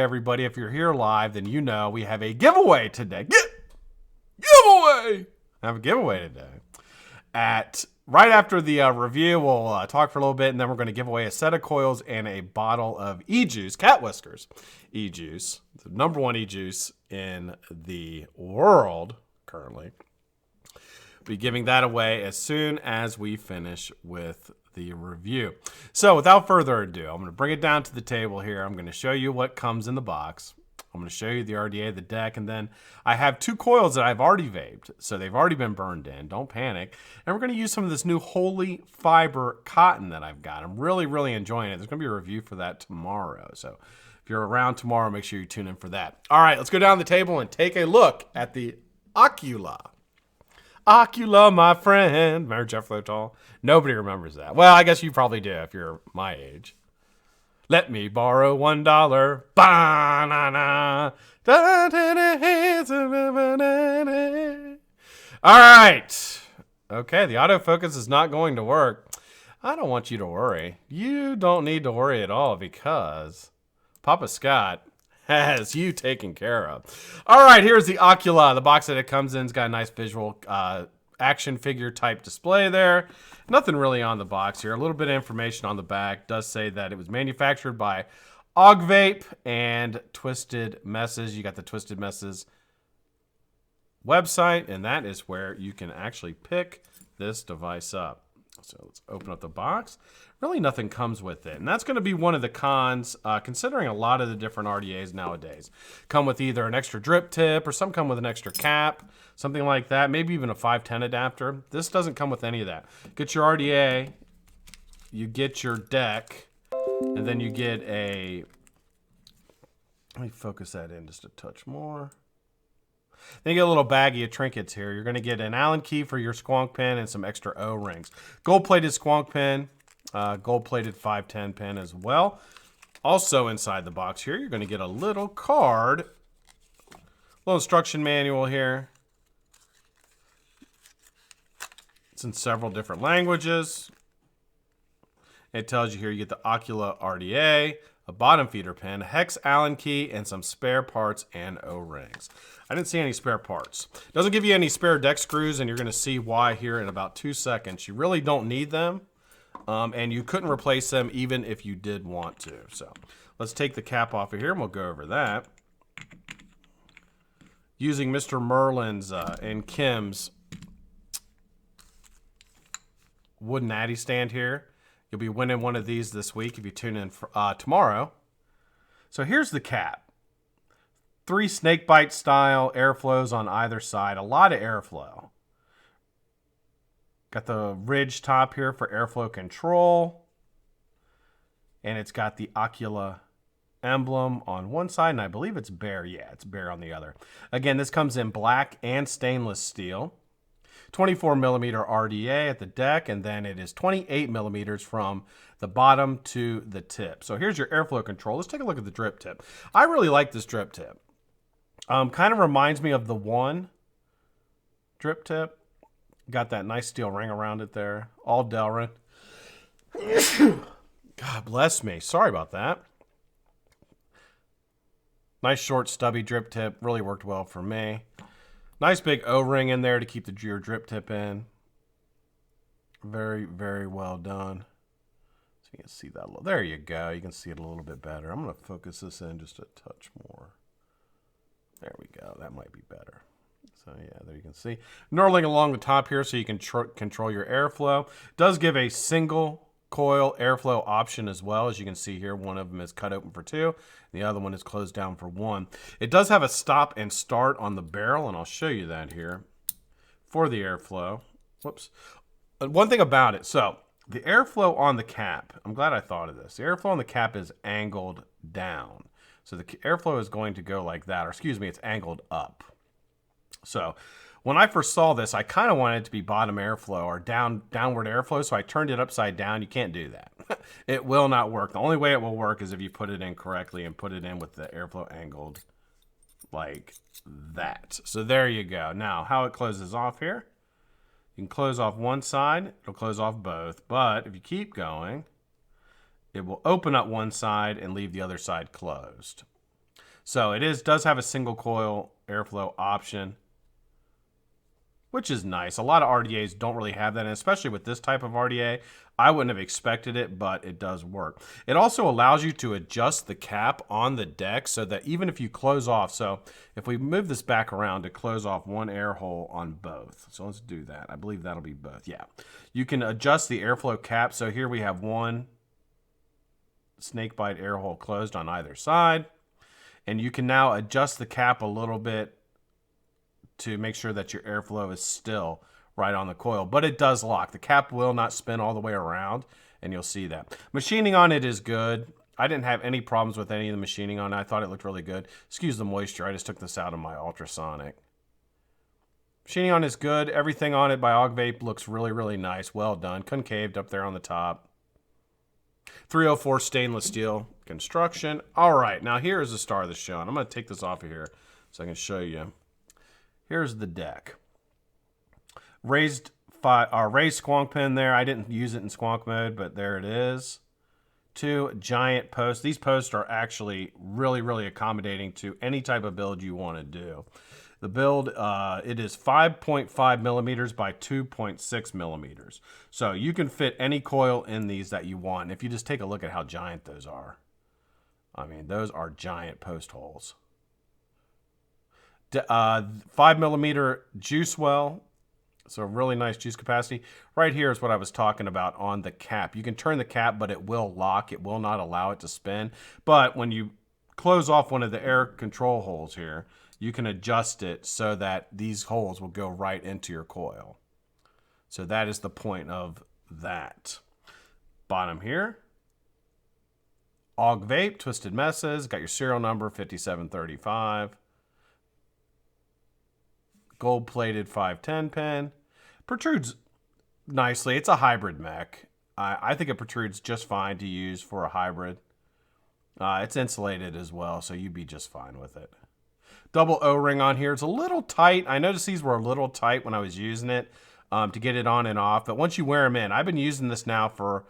Everybody, if you're here live, then you know we have a giveaway today. Giveaway! I have a giveaway today. Right after the review, we'll talk for a little bit, and then we're going to give away a set of coils and a bottle of e-juice, cat whiskers e-juice, the #1 e-juice in the world currently. Be giving that away as soon as we finish with the review. So without further ado, I'm going to bring it down to the table here. I'm going to show you what comes in the box. I'm going to show you the RDA, the deck, and then I have 2 coils that I've already vaped, so they've already been burned in. Don't panic. And we're going to use some of this new Holy Fiber cotton that I've got. I'm really, really enjoying it. There's going to be a review for that tomorrow. So if you're around tomorrow, make sure you tune in for that. All right, let's go down the table and take a look at the Occula. Occula, my friend. Remember Jeff Lotall? Nobody remembers that. Well, I guess you probably do if you're my age. Let me borrow $1. Ba-na-na. All right. Okay, the autofocus is not going to work. I don't want you to worry. You don't need to worry at all because Papa Scott has you taken care of. All right, here's the Occula. The box that it comes in has got a nice visual action figure type display there. Nothing really on the box here. A little bit of information on the back. Does say that it was manufactured by Augvape and Twisted Messes. You got the Twisted Messes website, and that is where you can actually pick this device up. So let's open up the box. Really nothing comes with it. And that's going to be one of the cons, considering a lot of the different RDAs nowadays come with either an extra drip tip or some come with an extra cap, something like that. Maybe even a 510 adapter. This doesn't come with any of that. Get your RDA, you get your deck, and then you get a... Let me focus that in just a touch more. Then you get a little baggie of trinkets here. You're going to get an Allen key for your squonk pin and some extra O-rings. Gold-plated squonk pin, gold-plated 510 pin as well. Also inside the box here, you're going to get a little card, little instruction manual here. It's in several different languages. It tells you here you get the Occula RDA, a bottom feeder pin, a hex Allen key, and some spare parts and O-rings. I didn't see any spare parts. It doesn't give you any spare deck screws, and you're going to see why here in about 2 seconds. You really don't need them, and you couldn't replace them even if you did want to. So let's take the cap off of here, and we'll go over that. Using Mr. Merlin's and Kim's wooden Addy stand here. You'll be winning one of these this week if you tune in for, tomorrow. So here's the cap. 3 snakebite style airflows on either side. A lot of airflow. Got the ridge top here for airflow control. And it's got the Occula emblem on one side. And I believe it's bare. Yeah, it's bare on the other. Again, this comes in black and stainless steel. 24 millimeter RDA at the deck, and then it is 28 millimeters from the bottom to the tip. So here's your airflow control. Let's take a look at the drip tip. I really like this drip tip. Kind of reminds me of the One drip tip. Got that nice steel ring around it there. All Delrin. God bless me. Sorry about that. Nice short stubby drip tip. Really worked well for me. Nice big O-ring in there to keep your drip tip in. Very, very well done. So you can see that a little. There you go. You can see it a little bit better. I'm going to focus this in just a touch more. There we go. That might be better. So yeah, there you can see. Knurling along the top here so you can control your airflow. It does give a single coil airflow option as well. As you can see here, one of them is cut open for 2. The other one is closed down for 1. It does have a stop and start on the barrel, and I'll show you that here for the airflow. Whoops. One thing about it, so the airflow on the cap, I'm glad I thought of this. The airflow on the cap is angled down. So the airflow is going to go like that, or excuse me, it's angled up. So when I first saw this, I kind of wanted it to be bottom airflow or downward airflow, so I turned it upside down. You can't do that. It will not work. The only way it will work is if you put it in correctly and put it in with the airflow angled like that. So there you go. Now, how it closes off here. You can close off one side. It'll close off both. But if you keep going, it will open up one side and leave the other side closed. So it does have a single coil airflow option, which is nice. A lot of RDAs don't really have that, and especially with this type of RDA, I wouldn't have expected it, but it does work. It also allows you to adjust the cap on the deck so that even if you close off, so if we move this back around to close off one air hole on both. So let's do that. I believe that'll be both. Yeah. You can adjust the airflow cap. So here we have one snakebite air hole closed on either side. And you can now adjust the cap a little bit to make sure that your airflow is still right on the coil, but it does lock. The cap will not spin all the way around, and you'll see that. Machining on it is good. I didn't have any problems with any of the machining on it. I thought it looked really good. Excuse the moisture. I just took this out of my ultrasonic. Machining on is good. Everything on it by Augvape looks really, really nice. Well done. Concaved up there on the top. 304 stainless steel construction. All right, now here is the star of the show, and I'm going to take this off of here so I can show you. Here's the deck. Raised squonk pin there. I didn't use it in squonk mode, but there it is. 2 giant posts. These posts are actually really, really accommodating to any type of build you want to do. The build, it is 5.5 millimeters by 2.6 millimeters. So you can fit any coil in these that you want. And if you just take a look at how giant those are. I mean, those are giant post holes. 5 millimeter juice well. So really nice juice capacity. Right here is what I was talking about on the cap. You can turn the cap, but it will lock. It will not allow it to spin. But when you close off one of the air control holes here, you can adjust it so that these holes will go right into your coil. So that is the point of that. Bottom here. Augvape, Twisted Messes. Got your serial number, 5735. Gold-plated 510 pin. Protrudes nicely. It's a hybrid mech. I think it protrudes just fine to use for a hybrid. It's insulated as well, so you'd be just fine with it. Double O-ring on here. It's a little tight. I noticed these were a little tight when I was using it to get it on and off. But once you wear them in, I've been using this now for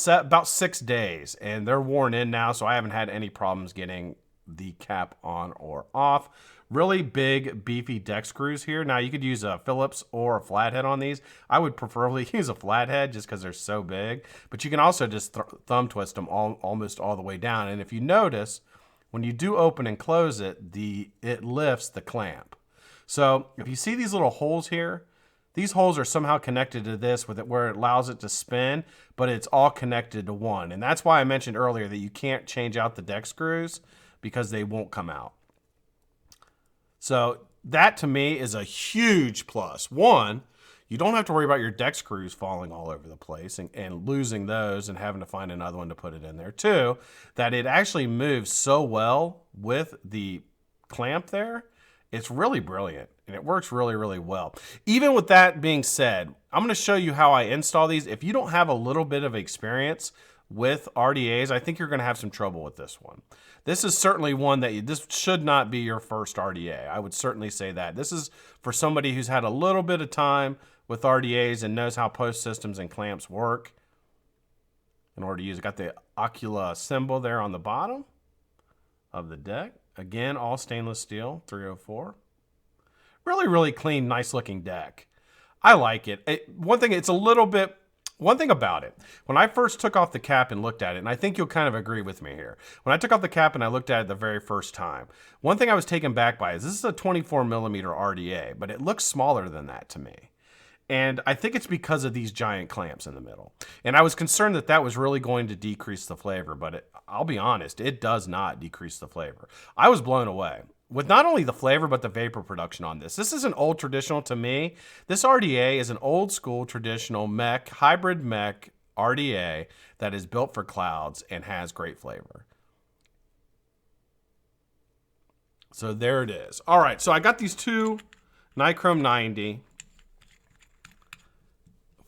about 6 days, and they're worn in now, so I haven't had any problems getting the cap on or off. Really big, beefy deck screws here. Now, you could use a Phillips or a flathead on these. I would preferably use a flathead just because they're so big. But you can also just thumb twist them almost all the way down. And if you notice, when you do open and close it, it lifts the clamp. So if you see these little holes here, these holes are somehow connected to this with it where it allows it to spin, but it's all connected to one. And that's why I mentioned earlier that you can't change out the deck screws because they won't come out. So that to me is a huge plus. One, you don't have to worry about your deck screws falling all over the place and losing those and having to find another one to put it in there. Two, that it actually moves so well with the clamp there. It's really brilliant and it works really, really well. Even with that being said, I'm going to show you how I install these. If you don't have a little bit of experience with RDAs, I think you're going to have some trouble with this one. This is certainly one that this should not be your first RDA. I would certainly say that. This is for somebody who's had a little bit of time with RDAs and knows how post systems and clamps work in order to use it. Got the Occula symbol there on the bottom of the deck. Again, all stainless steel, 304. Really, really clean, nice looking deck. I like it. One thing about it, when I first took off the cap and looked at it, and I think you'll kind of agree with me here. When I took off the cap and I looked at it the very first time, one thing I was taken back by is this is a 24 millimeter RDA, but it looks smaller than that to me. And I think it's because of these giant clamps in the middle. And I was concerned that that was really going to decrease the flavor, but I'll be honest, it does not decrease the flavor. I was blown away with not only the flavor, but the vapor production on this. This is an old traditional to me. This RDA is an old school traditional mech, hybrid mech RDA that is built for clouds and has great flavor. So there it is. All right, so I got these two Nichrome 90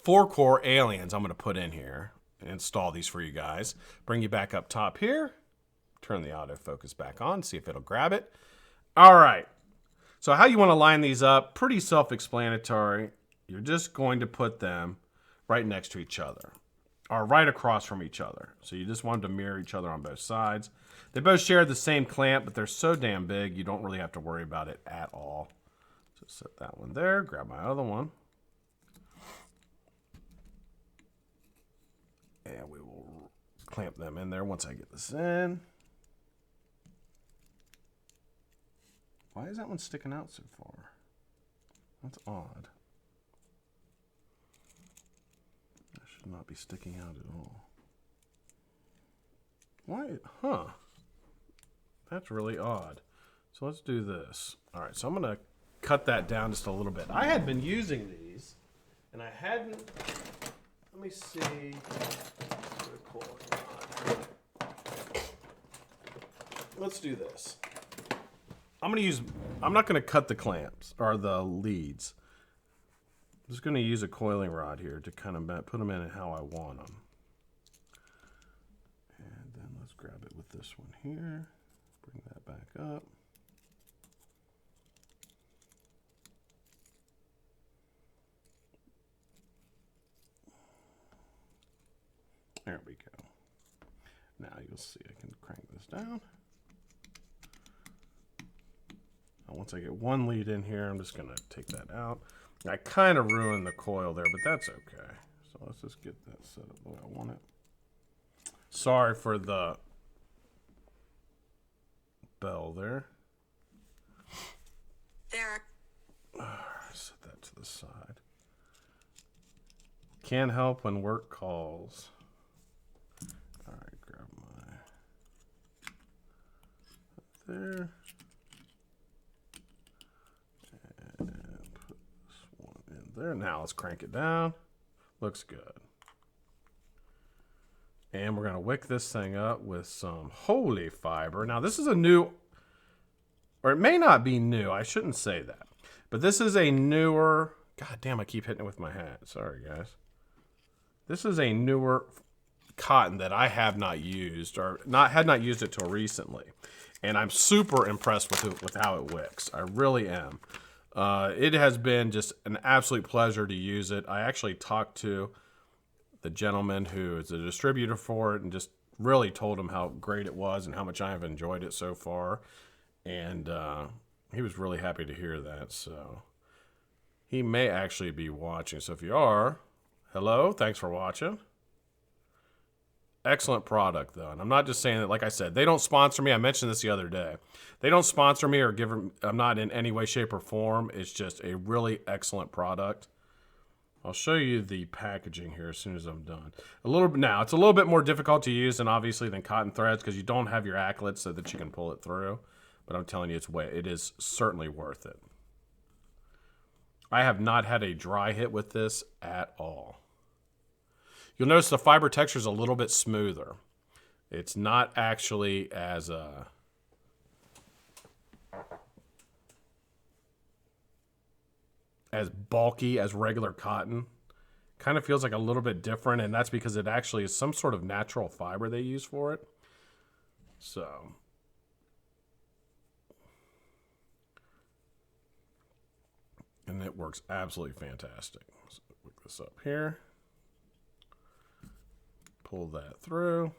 4-core aliens I'm going to put in here and install these for you guys. Bring you back up top here. Turn the autofocus back on, see if it'll grab it. All right. So how you want to line these up, pretty self-explanatory. You're just going to put them right next to each other. are right across from each other. So you just want them to mirror each other on both sides. They both share the same clamp, but they're so damn big, you don't really have to worry about it at all. So set that one there, grab my other one. And we will clamp them in there once I get this in. Why is that one sticking out so far? That's odd. That should not be sticking out at all. Why? Huh. That's really odd. So let's do this. All right, so I'm going to cut that down just a little bit. I had been using these, and I hadn't... Let me see... Let's do this. I'm not going to cut the clamps or the leads. I'm just going to use a coiling rod here to kind of put them in how I want them. And then let's grab it with this one here. Bring that back up. There we go. Now you'll see I can crank this down. Once I get one lead in here, I'm just going to take that out. I kind of ruined the coil there, but that's okay. So let's just get that set up the way I want it. Sorry for the bell there. Set that to the side. Can't help when work calls. All right, grab my... There. There. Now let's crank it down. Looks good. And we're going to wick this thing up with some holy fiber. Now this is a new, or it may not be new. I shouldn't say that. But this is a newer, god damn, I keep hitting it with my hat. Sorry guys. This is a newer cotton that I have not used, or had not used it till recently. And I'm super impressed with how it wicks. I really am. It has been just an absolute pleasure to use it. I actually talked to the gentleman who is a distributor for it and just really told him how great it was and how much I have enjoyed it so far. And he was really happy to hear that. So he may actually be watching. So if you are, hello, thanks for watching. Excellent product, though. And I'm not just saying that, like I said, they don't sponsor me. I mentioned this the other day. They don't sponsor me or give them, I'm not in any way, shape, or form. It's just a really excellent product. I'll show you the packaging here as soon as I'm done. Now, it's a little bit more difficult to use than obviously than cotton threads because you don't have your acklets so that you can pull it through. But I'm telling you, it is certainly worth it. I have not had a dry hit with this at all. You'll notice the fiber texture is a little bit smoother. It's not actually as bulky as regular cotton. Kind of feels like a little bit different, and that's because it actually is some sort of natural fiber they use for it. So, and it works absolutely fantastic. So pick this up here. Pull that through.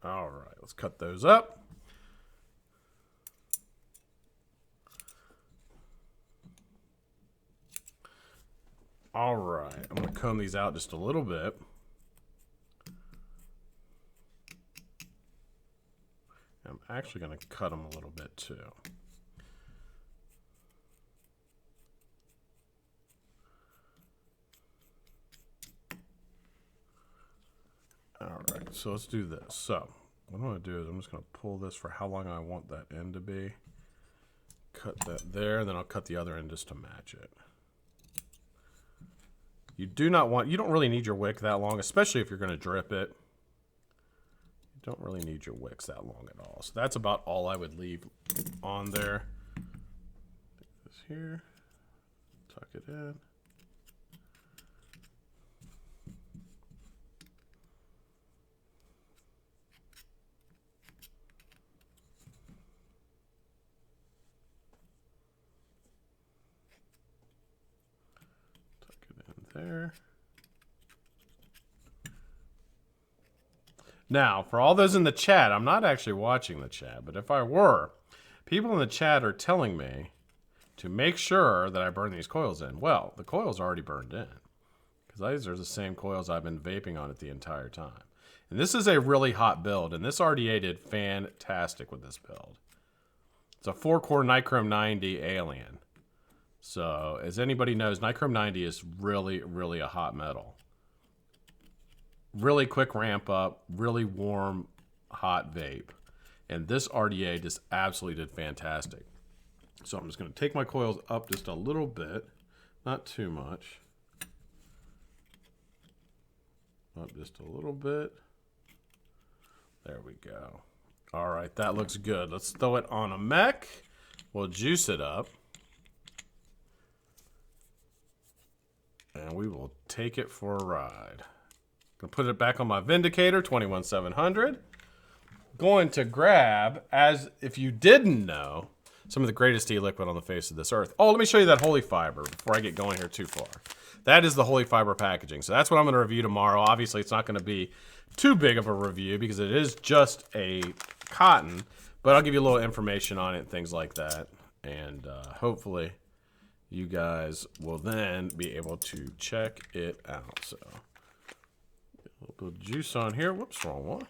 All right, let's cut those up. All right, I'm going to comb these out just a little bit. I'm actually going to cut them a little bit too. All right, so let's do this. So what I'm going to do is I'm just going to pull this for how long I want that end to be. Cut that there, then I'll cut the other end just to match it. You don't really need your wick that long, especially if you're going to drip it. You don't really need your wicks that long at all. So that's about all I would leave on there. Take this here, tuck it in. there. Now, for all those in the chat, I'm not actually watching the chat, but if I were, people in the chat are telling me to make sure that I burn these coils in. Well, the coils are already burned in, because these are the same coils I've been vaping on it the entire time. And this is a really hot build, and this RDA did fantastic with this build. It's a 4-core Nichrome 90 Alien. So, as anybody knows, Nichrome 90 is really, really a hot metal. Really quick ramp up, really warm, hot vape. And this RDA just absolutely did fantastic. So I'm just going to take my coils up just a little bit, not too much. Up just a little bit. There we go. All right, that looks good. Let's throw it on a mech. We'll juice it up. And we will take it for a ride. Gonna put it back on my Vindicator 21700. Going to grab, as if you didn't know, some of the greatest e-liquid on the face of this earth. Oh, let me show you that Holy Fiber before I get going here too far. That is the Holy Fiber packaging. So that's what I'm gonna review tomorrow. Obviously, it's not gonna be too big of a review because it is just a cotton, but I'll give you a little information on it and things like that. And hopefully you guys will then be able to check it out. So a little bit of juice on here. Whoops, wrong one.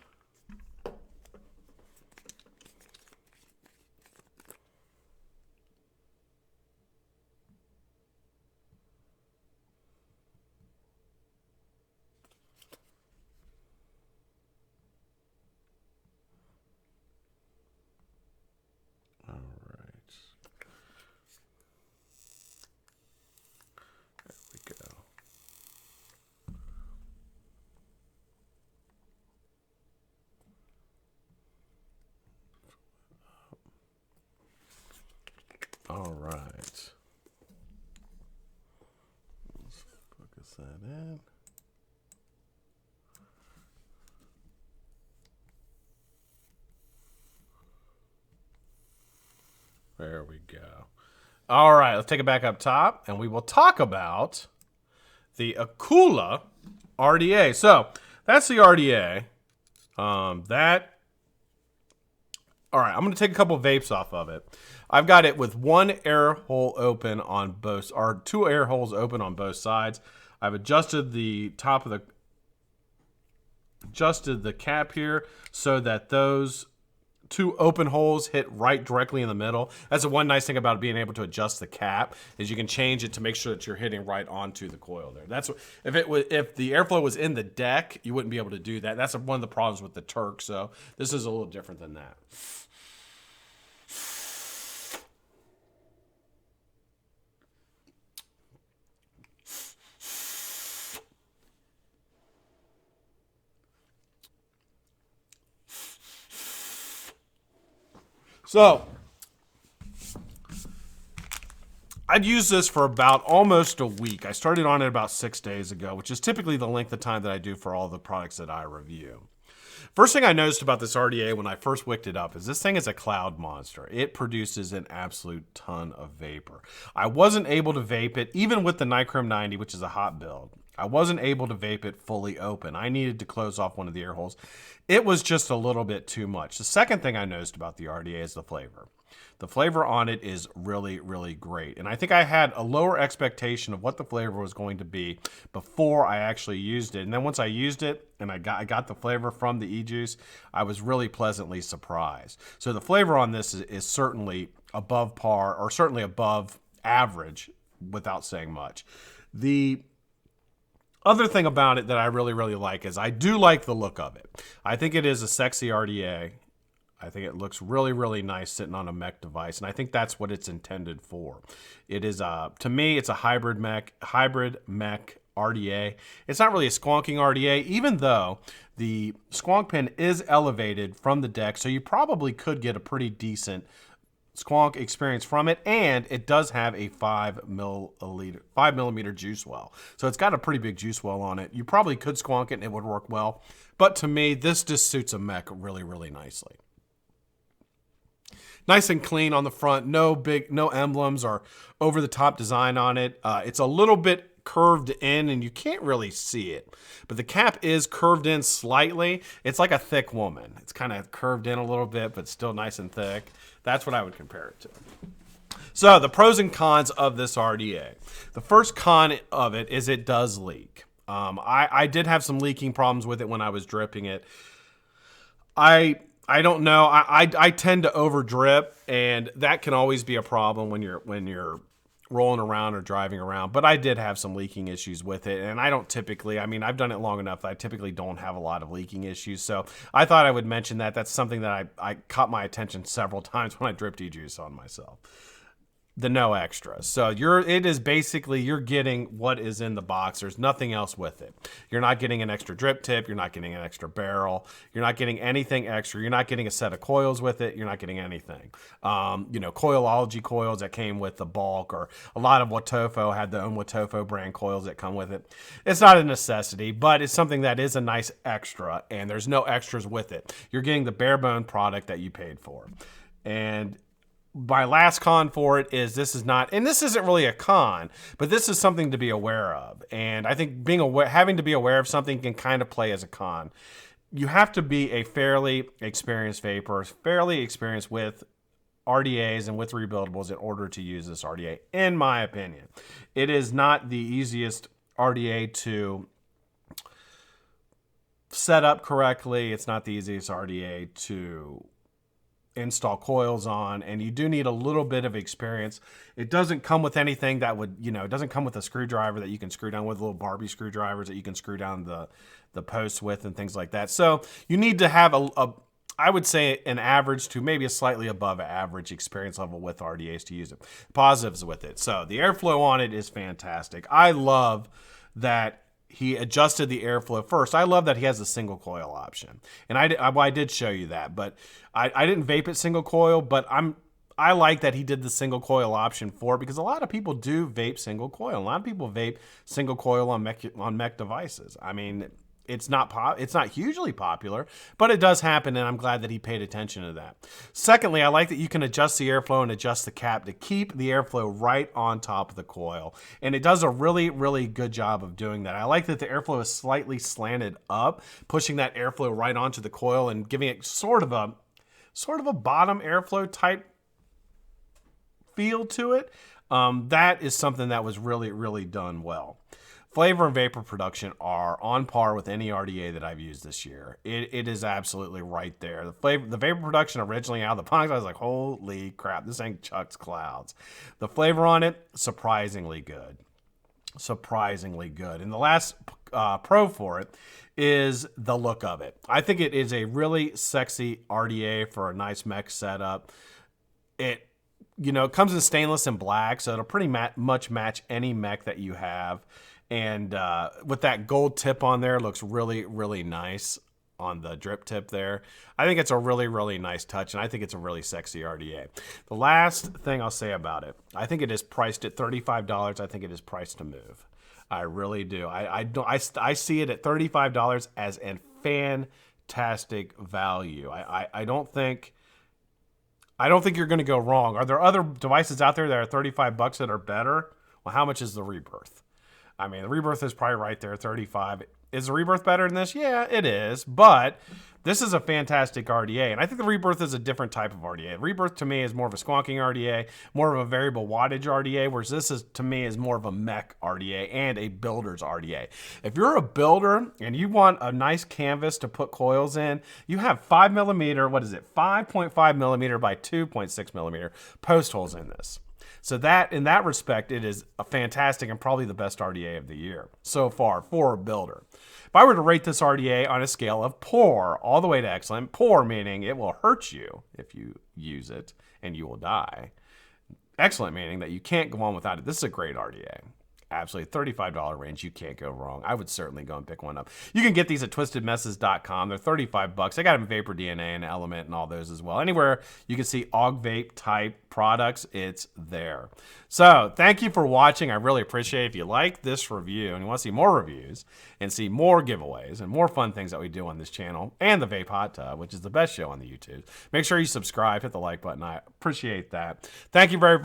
All right. Let's focus that in. There we go. All right, let's take it back up top, and we will talk about the Occula RDA. So that's the RDA. All right, I'm going to take a couple of vapes off of it. I've got it with one air hole open on both, or two air holes open on both sides. I've adjusted the top of the cap here so that those two open holes hit right directly in the middle. That's the one nice thing about being able to adjust the cap, is you can change it to make sure that you're hitting right onto the coil there. That's what, if the airflow was in the deck, you wouldn't be able to do that. That's one of the problems with the Turk. So this is a little different than that. So, I'd used this for about almost a week. I started on it about 6 days ago, which is typically the length of time that I do for all the products that I review. First thing I noticed about this RDA when I first wicked it up is this thing is a cloud monster. It produces an absolute ton of vapor. I wasn't able to vape it, even with the Nichrome 90, which is a hot build. I wasn't able to vape it fully open. I needed to close off one of the air holes. It was just a little bit too much. The second thing I noticed about the RDA is the flavor. The flavor on it is really, really great. And I think I had a lower expectation of what the flavor was going to be before I actually used it. And then once I used it and I got the flavor from the e-juice, I was really pleasantly surprised. So the flavor on this is certainly above par, or certainly above average, without saying much. The other thing about it that I really, really like is I do like the look of it. I think it is a sexy RDA. I think it looks really, really nice sitting on a mech device, and I think that's what it's intended for. It is, to me, it's a hybrid mech RDA. It's not really a squonking RDA, even though the squonk pin is elevated from the deck, so you probably could get a pretty decent squonk experience from it, and it does have a 5 millimeter juice well. So it's got a pretty big juice well on it. You probably could squonk it and it would work well, but to me, this just suits a mech really, really nicely. Nice and clean on the front, no emblems or over the top design on it. It's a little bit curved in and you can't really see it. But the cap is curved in slightly. It's like a thick woman. It's kind of curved in a little bit, but still nice and thick. That's what I would compare it to. So the pros and cons of this RDA. The first con of it is it does leak. I did have some leaking problems with it when I was dripping it. I don't know. I tend to over drip, and that can always be a problem when you're rolling around or driving around. But I did have some leaking issues with it, and I don't typically. I mean, I've done it long enough that I typically don't have a lot of leaking issues. So I thought I would mention that. That's something that I caught my attention several times when I dripped e-juice on myself. The no extras. So it is basically you're getting what is in the box. There's nothing else with it. You're not getting an extra drip tip. You're not getting an extra barrel. You're not getting anything extra. You're not getting a set of coils with it. You're not getting anything. Coilology coils that came with the bulk, or a lot of Watofo had their own Watofo brand coils that come with it. It's not a necessity, but it's something that is a nice extra, and there's no extras with it. You're getting the bare bone product that you paid for. And my last con for it is this isn't really a con, but this is something to be aware of. And I think having to be aware of something can kind of play as a con. You have to be a fairly experienced vapor, fairly experienced with RDAs and with rebuildables in order to use this RDA, in my opinion. It is not the easiest RDA to set up correctly. It's not the easiest RDA to install coils on, and you do need a little bit of experience. It doesn't come with anything that would, it doesn't come with a screwdriver that you can screw down with, little Barbie screwdrivers that you can screw down the posts with and things like that. So you need to have I would say an average to maybe a slightly above average experience level with RDAs to use it. Positives with it. So the airflow on it is fantastic. I love that he adjusted the airflow first. I love that he has a single coil option. And I did show you that, but I didn't vape it single coil, but I like that he did the single coil option for it, because a lot of people do vape single coil. A lot of people vape single coil on mech devices. I mean, it's not hugely popular, but it does happen, and I'm glad that he paid attention to that. Secondly, I like that you can adjust the airflow and adjust the cap to keep the airflow right on top of the coil, and it does a really, really good job of doing that. I like that the airflow is slightly slanted up, pushing that airflow right onto the coil and giving it sort of a bottom airflow type feel to it. That is something that was really, really done well. Flavor and vapor production are on par with any RDA that I've used this year. It is absolutely right there. The vapor production originally out of the box, I was like, holy crap, this ain't Chuck's Clouds. The flavor on it, surprisingly good. Surprisingly good. And the last pro for it is the look of it. I think it is a really sexy RDA for a nice mech setup. It comes in stainless and black, so it'll pretty much match any mech that you have. And with that gold tip on there, looks really, really nice on the drip tip there. I think it's a really, really nice touch, and I think it's a really sexy RDA. The last thing I'll say about it, I think it is priced at $35. I think it is priced to move. I really do. I see it at $35 as a fantastic value. I don't think you're going to go wrong. Are there other devices out there that are $35 that are better? Well, how much is the Rebirth? I mean, the Rebirth is probably right there, 35. Is the Rebirth better than this? Yeah, it is. But this is a fantastic RDA. And I think the Rebirth is a different type of RDA. Rebirth, to me, is more of a squonking RDA, more of a variable wattage RDA, whereas this is, to me, is more of a mech RDA and a builder's RDA. If you're a builder and you want a nice canvas to put coils in, you have 5 millimeter, 5.5 millimeter by 2.6 millimeter post holes in this. So that, in that respect, it is a fantastic and probably the best RDA of the year so far for a builder. If I were to rate this RDA on a scale of poor all the way to excellent, poor meaning it will hurt you if you use it and you will die. Excellent meaning that you can't go on without it. This is a great RDA. Absolutely, $35 range, you can't go wrong. I would certainly go and pick one up. You can get these at twistedmesses.com. They're $35. I got them in Vapor DNA and Element and all those as well. Anywhere you can see Augvape type products, it's there. So thank you for watching. I really appreciate it. If you like this review and you want to see more reviews and see more giveaways and more fun things that we do on this channel and the Vape Hot Tub, which is the best show on the YouTube, make sure you subscribe, hit the like button. I appreciate that. Thank you very